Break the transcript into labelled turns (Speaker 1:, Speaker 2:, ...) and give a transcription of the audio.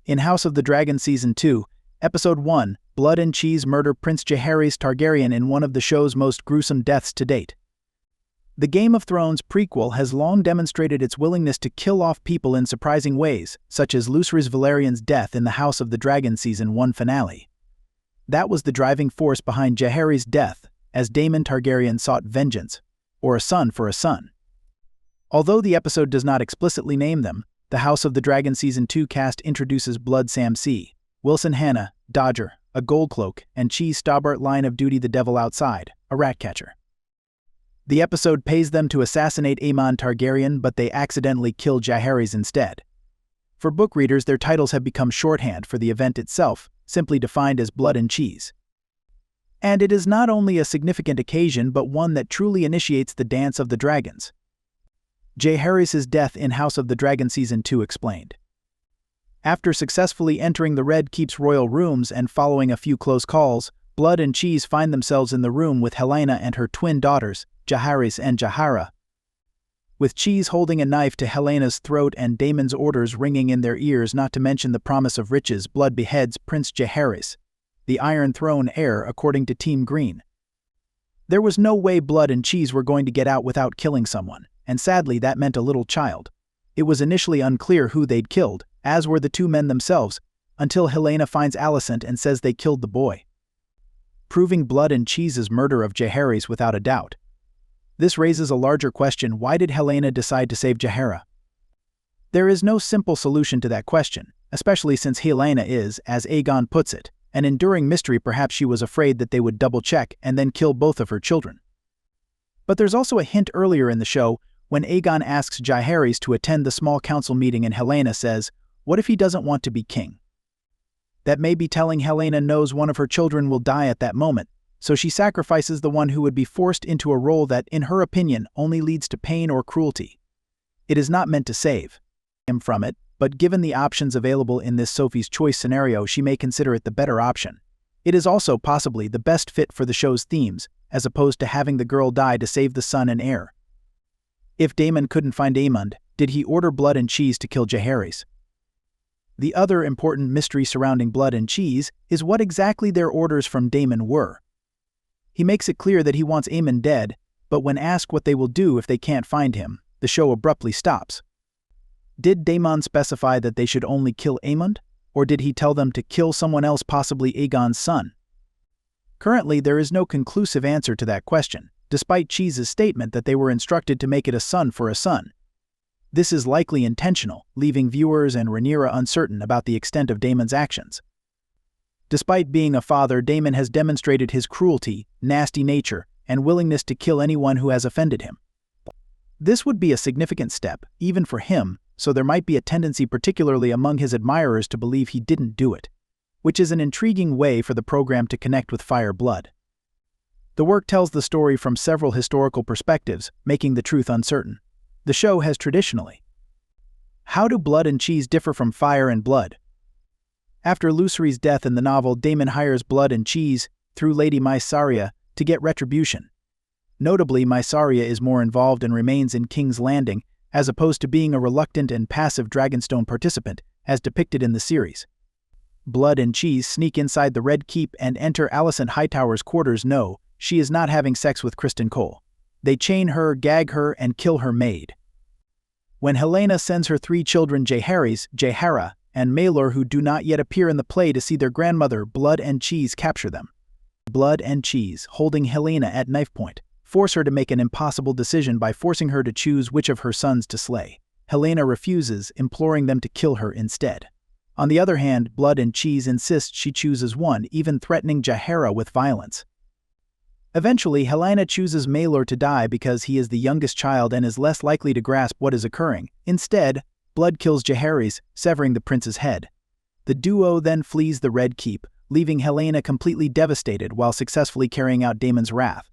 Speaker 1: In House of the Dragon Season 2, Episode 1, Blood and Cheese murder Prince Jaehaerys Targaryen in one of the show's most gruesome deaths to date. The Game of Thrones prequel has long demonstrated its willingness to kill off people in surprising ways, such as Lucerys Velaryon's death in the House of the Dragon Season 1 finale. That was the driving force behind Jaehaerys' death, as Daemon Targaryen sought vengeance, or a son for a son. Although the episode does not explicitly name them, the House of the Dragon Season 2 cast introduces Blood Sam C., Wilson Hanna, Dodger, a Goldcloak, and Cheese Staubart Line of Duty the Devil Outside, a Ratcatcher. The episode pays them to assassinate Daemon Targaryen, but they accidentally kill Jaehaerys instead. For book readers, their titles have become shorthand for the event itself, simply defined as Blood and Cheese. And it is not only a significant occasion but one that truly initiates the Dance of the Dragons. Jaehaerys' death in House of the Dragon Season 2 explained. After successfully entering the Red Keep's royal rooms and following a few close calls, Blood and Cheese find themselves in the room with Helaena and her twin daughters, Jaehaerys and Jaehaera. With Cheese holding a knife to Helena's throat and Daemon's orders ringing in their ears, not to mention the promise of riches, Blood beheads Prince Jaehaerys, the Iron Throne heir according to Team Green. There was no way Blood and Cheese were going to get out without killing someone, and sadly that meant a little child. It was initially unclear who they'd killed, as were the two men themselves, until Helaena finds Alicent and says they killed the boy, proving Blood and Cheese's murder of Jaehaerys without a doubt. This raises a larger question: why did Helaena decide to save Jaehaera? There is no simple solution to that question, especially since Helaena is, as Aegon puts it, an enduring mystery. Perhaps she was afraid that they would double-check and then kill both of her children. But there's also a hint earlier in the show when Aegon asks Jaehaerys to attend the small council meeting and Helaena says, "What if he doesn't want to be king?" That may be telling Helaena knows one of her children will die at that moment, so she sacrifices the one who would be forced into a role that, in her opinion, only leads to pain or cruelty. It is not meant to save him from it, but given the options available in this Sophie's Choice scenario, she may consider it the better option. It is also possibly the best fit for the show's themes, as opposed to having the girl die to save the son and heir. If Daemon couldn't find Aemond, did he order Blood and Cheese to kill Jaehaerys? The other important mystery surrounding Blood and Cheese is what exactly their orders from Daemon were. He makes it clear that he wants Aemond dead, but when asked what they will do if they can't find him, the show abruptly stops. Did Daemon specify that they should only kill Aemond, or did he tell them to kill someone else, possibly Aegon's son? Currently, there is no conclusive answer to that question, despite Cheese's statement that they were instructed to make it a son for a son. This is likely intentional, leaving viewers and Rhaenyra uncertain about the extent of Daemon's actions. Despite being a father, Daemon has demonstrated his cruelty, nasty nature, and willingness to kill anyone who has offended him. This would be a significant step, even for him, so there might be a tendency, particularly among his admirers, to believe he didn't do it, which is an intriguing way for the program to connect with Fire Blood. The work tells the story from several historical perspectives, making the truth uncertain. The show has traditionally. How do Blood and Cheese differ from Fire and Blood? After Lucerys' death in the novel, Daemon hires Blood and Cheese, through Lady Mysaria, to get retribution. Notably, Mysaria is more involved and remains in King's Landing, as opposed to being a reluctant and passive Dragonstone participant, as depicted in the series. Blood and Cheese sneak inside the Red Keep and enter Alicent Hightower's quarters. No, she is not having sex with Criston Cole. They chain her, gag her, and kill her maid. When Helaena sends her 3 children Jaehaerys, Jaehaera, and Maelor, who do not yet appear in the play, to see their grandmother, Blood and Cheese capture them. Blood and Cheese, holding Helaena at knife point, force her to make an impossible decision by forcing her to choose which of her sons to slay. Helaena refuses, imploring them to kill her instead. On the other hand, Blood and Cheese insists she chooses one, even threatening Jaehaera with violence. Eventually, Helaena chooses Maelor to die because he is the youngest child and is less likely to grasp what is occurring. Instead, Blood kills Jaehaerys, severing the prince's head. The duo then flees the Red Keep, leaving Helaena completely devastated while successfully carrying out Daemon's wrath.